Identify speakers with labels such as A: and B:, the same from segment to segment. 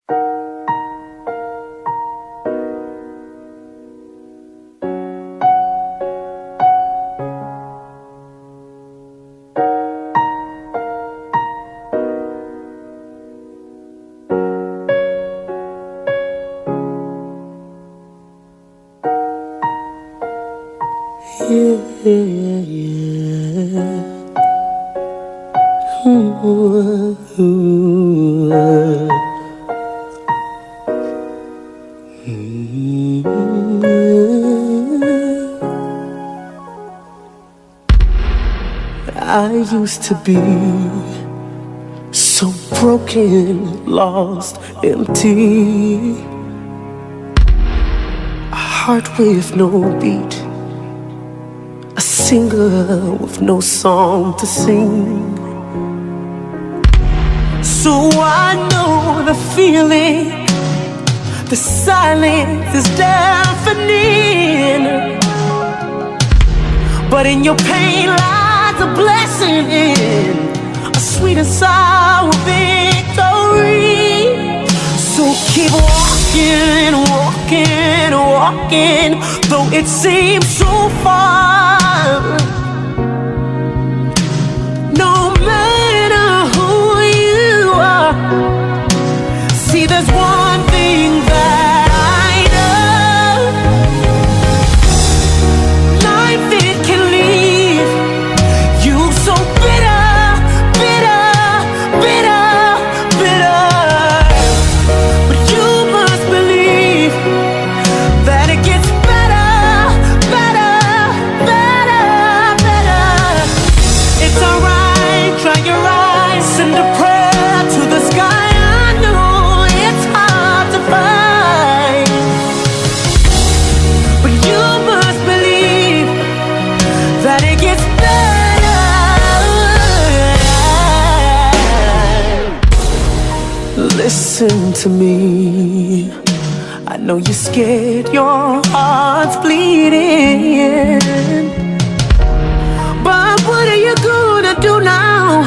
A: I used to be so broken, lost, empty, a heart with no beat, a singer with no song to sing. So I know the feeling, the silence is deafening, but in your pain lies a blessing, a sweet and sour victory. So keep walking, walking, walking, though it seems so far. No matter who you are, see, there's one thing that I know: life, it can leave you so bitter, bitter, bitter, bitter. But you must believe that it gets better, better, better, better. It's alright, dry your eyes, send a prayer to the sky. I know it's hard to find, but you must believe that it gets better. Listen to me, I know you're scared, your heart's bleeding, but what are you gonna do now?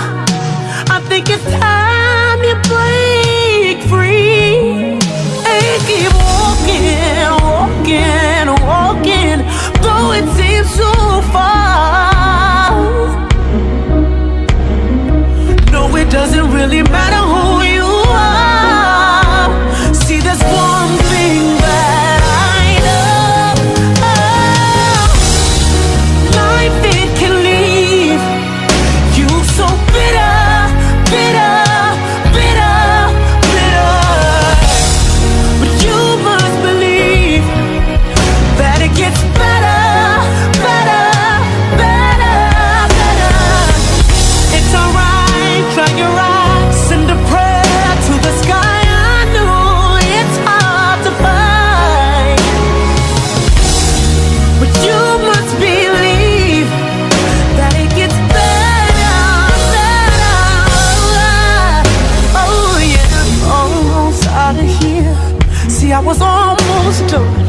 A: I think it's time you break free and keep walking, walking, walking, though it seems so far. No, it doesn't really matter who you are. See, there's one thing that I know: life, it can leave you so bitter, bitter, bitter, bitter. But you must believe that it gets better, better, better, better. It's alright, dry your eyes, send a prayer to the sky. I know it's hard to find, but you must believe that it gets better, better. Oh yeah, almost out of here. See, I was almost done.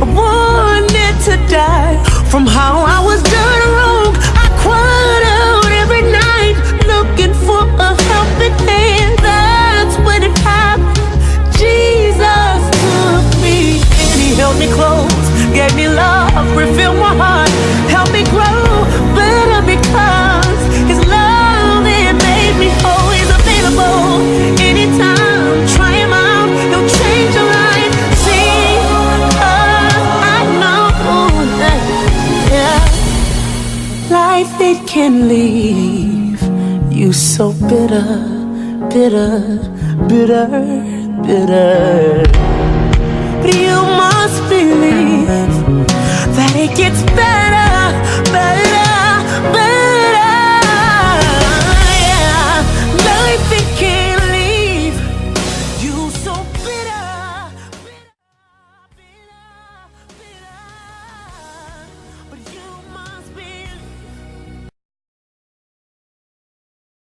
A: I wanted to die from how I was done wrong. I cried out every night looking for a helping hand. That's when it happened. Jesus took me and he held me close, gave me love, refilled my heart, helped me grow better because his love, it made me whole. He's available anytime. Try him out, he'll change your life. See, I know that, yeah, life, it can leave you so bitter, bitter, bitter, bitter. But you must believe that it gets better, better.